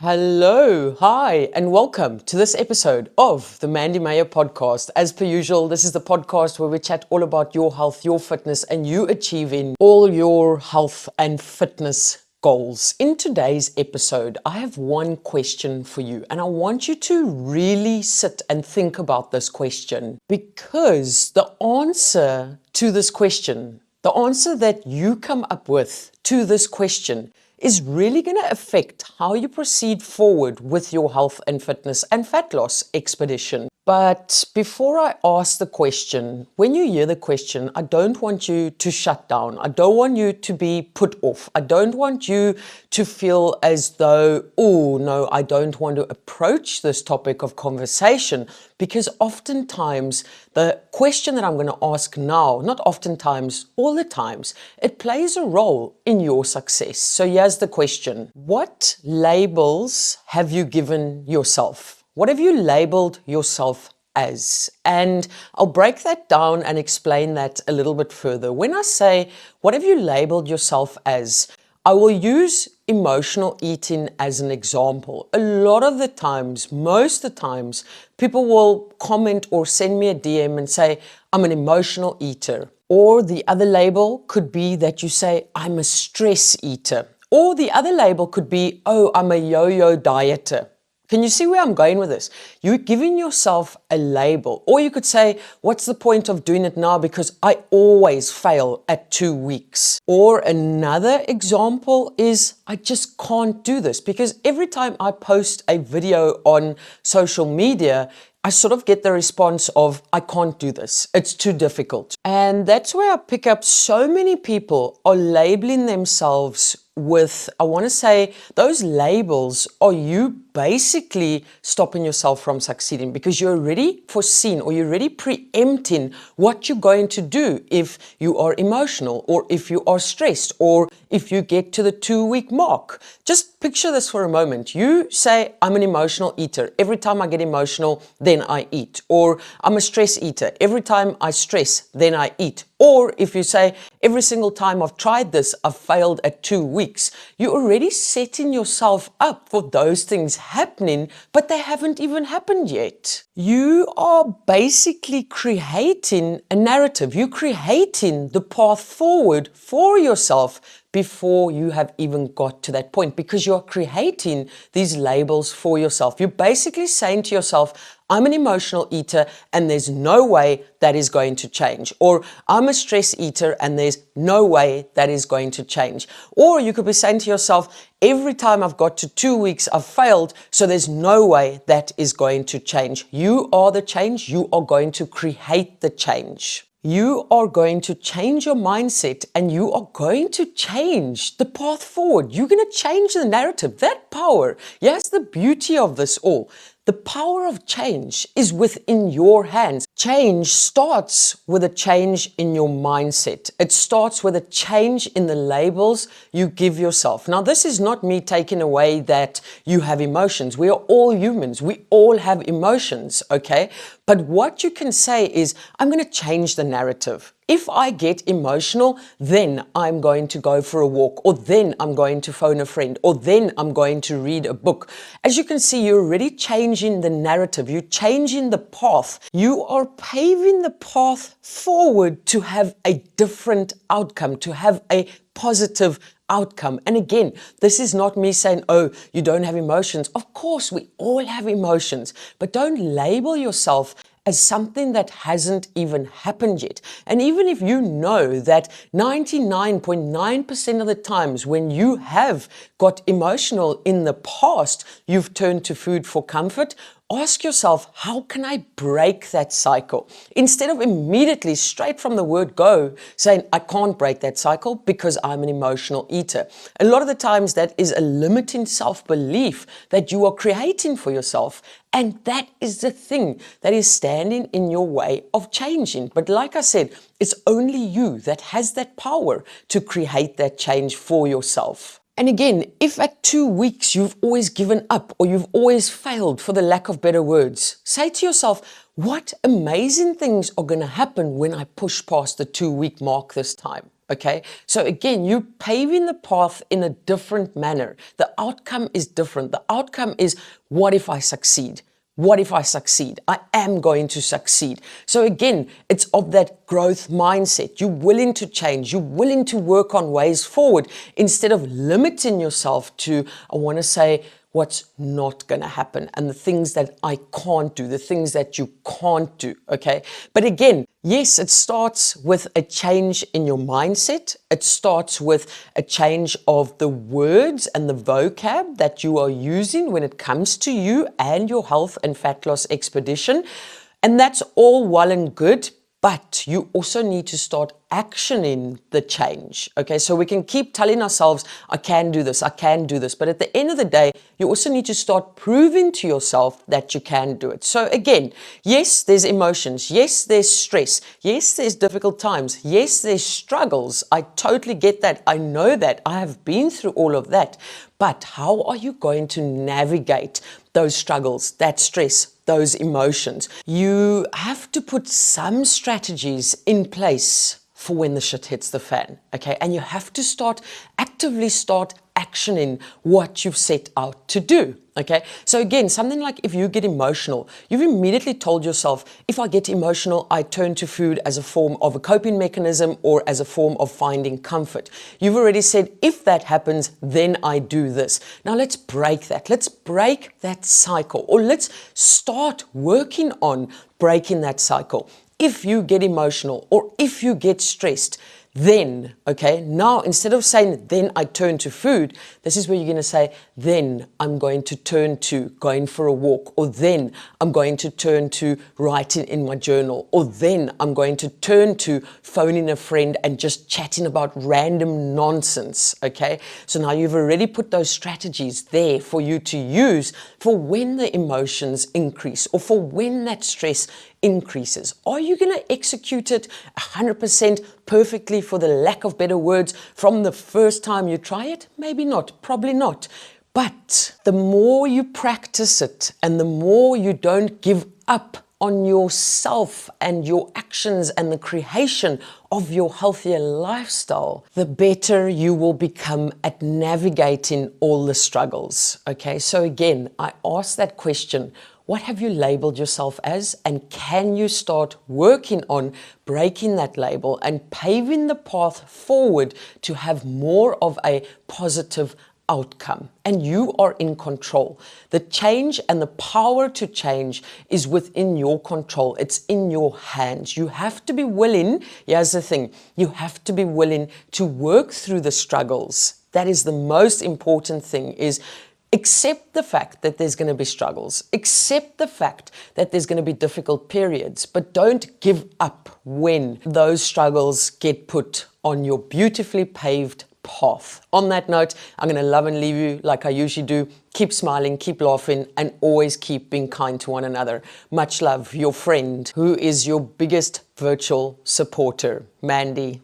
Hello, hi, and welcome to this episode of the Mandy Meyer Podcast. As per usual, this is the podcast where we chat all about your health, your fitness, and you achieving all your health and fitness goals. In today's episode, I have one question for you, and I want you to really sit and think about this question, because the answer to this question, the answer that you come up with to this question, is really going to affect how you proceed forward with your health and fitness and fat loss expedition. But before I ask the question, when you hear the question, I don't want you to shut down. I don't want you to be put off. I don't want you to feel as though, oh no, I don't want to approach this topic of conversation, because oftentimes the question that I'm going to ask now, not oftentimes, all the times, it plays a role in your success. So here's the question. What labels have you given yourself? What have you labeled yourself as? And I'll break that down and explain that a little bit further. When I say, what have you labeled yourself as? I will use emotional eating as an example. A lot of the times, most of the times, people will comment or send me a DM and say, I'm an emotional eater. Or the other label could be that you say, I'm a stress eater. Or the other label could be, oh, I'm a yo-yo dieter. Can you see where I'm going with this? You're giving yourself a label. Or you could say, what's the point of doing it now? Because I always fail at 2 weeks. Or another example is, I just can't do this. Because every time I post a video on social media, I sort of get the response of, I can't do this. It's too difficult. And that's where I pick up so many people are labeling themselves with, I want to say, those labels are you basically stopping yourself from succeeding, because you're already foreseen or you're already preempting what you're going to do if you are emotional, or if you are stressed, or if you get to the 2-week mark. Just picture this for a moment. You say, I'm an emotional eater. Every time I get emotional, then I eat. Or I'm a stress eater. Every time I stress, then I eat. Or if you say, every single time I've tried this, I've failed at 2 weeks. You're already setting yourself up for those things happening, but they haven't even happened yet. You are basically creating a narrative. You're creating the path forward for yourself before you have even got to that point, because you're creating these labels for yourself. You're basically saying to yourself, I'm an emotional eater and there's no way that is going to change. Or I'm a stress eater and there's no way that is going to change. Or you could be saying to yourself, every time I've got to 2 weeks, I've failed, so there's no way that is going to change. You are the change. You are going to create the change. You are going to change your mindset, and you are going to change the path forward. You're going to change the narrative. That power, yes, the beauty of this all. The power of change is within your hands. Change starts with a change in your mindset. It starts with a change in the labels you give yourself. Now, this is not me taking away that you have emotions. We are all humans. We all have emotions, okay? But what you can say is, I'm going to change the narrative. If I get emotional, then I'm going to go for a walk, or then I'm going to phone a friend, or then I'm going to read a book. As you can see, you're already changing the narrative. You're changing the path. You are paving the path forward to have a different outcome, to have a positive outcome. And again, this is not me saying, oh, you don't have emotions. Of course, we all have emotions, but don't label yourself as something that hasn't even happened yet. And even if you know that 99.9% of the times when you have got emotional in the past, you've turned to food for comfort, ask yourself, how can I break that cycle? Instead of immediately, straight from the word go, saying, I can't break that cycle because I'm an emotional eater. A lot of the times that is a limiting self-belief that you are creating for yourself. And that is the thing that is standing in your way of changing. But like I said, it's only you that has that power to create that change for yourself. And again, if at 2 weeks you've always given up or you've always failed, for the lack of better words, say to yourself, what amazing things are going to happen when I push past the 2-week mark this time? Okay, so again, you're paving the path in a different manner. The outcome is different. The outcome is, what if I succeed? What if I succeed? I am going to succeed. So again, it's of that growth mindset. You're willing to change. You're willing to work on ways forward instead of limiting yourself to, I want to say, what's not going to happen and the things that I can't do, the things that you can't do, okay? But again, yes, it starts with a change in your mindset. It starts with a change of the words and the vocab that you are using when it comes to you and your health and fat loss expedition. And that's all well and good, but you also need to start actioning the change. Okay, so we can keep telling ourselves, I can do this, I can do this. But at the end of the day, you also need to start proving to yourself that you can do it. So again, yes, there's emotions. Yes, there's stress. Yes, there's difficult times. Yes, there's struggles. I totally get that. I know that. I have been through all of that. But how are you going to navigate those struggles, that stress, those emotions? You have to put some strategies in place for when the shit hits the fan, okay? And you have to actively start actioning what you've set out to do, okay? So again, something like if you get emotional, you've immediately told yourself, if I get emotional, I turn to food as a form of a coping mechanism or as a form of finding comfort. You've already said, if that happens, then I do this. Now let's break that. Let's break that cycle, or let's start working on breaking that cycle. If you get emotional or if you get stressed, then, okay, now instead of saying, then I turn to food, this is where you're going to say, then I'm going to turn to going for a walk, or then I'm going to turn to writing in my journal, or then I'm going to turn to phoning a friend and just chatting about random nonsense, okay? So now you've already put those strategies there for you to use for when the emotions increase or for when that stress increases. Are you going to execute it 100% perfectly, for the lack of better words, from the first time you try it? Maybe not, probably not. But the more you practice it and the more you don't give up on yourself and your actions and the creation of your healthier lifestyle, the better you will become at navigating all the struggles. Okay, so again, I ask that question. What have you labeled yourself as? And can you start working on breaking that label and paving the path forward to have more of a positive outcome? And you are in control. The change and the power to change is within your control. It's in your hands. You have to be willing, here's the thing, you have to be willing to work through the struggles. That is the most important thing, is accept the fact that there's going to be struggles. Accept the fact that there's going to be difficult periods, but don't give up when those struggles get put on your beautifully paved path. On that note, I'm going to love and leave you like I usually do. Keep smiling, keep laughing, and always keep being kind to one another. Much love, your friend, who is your biggest virtual supporter, Mandy.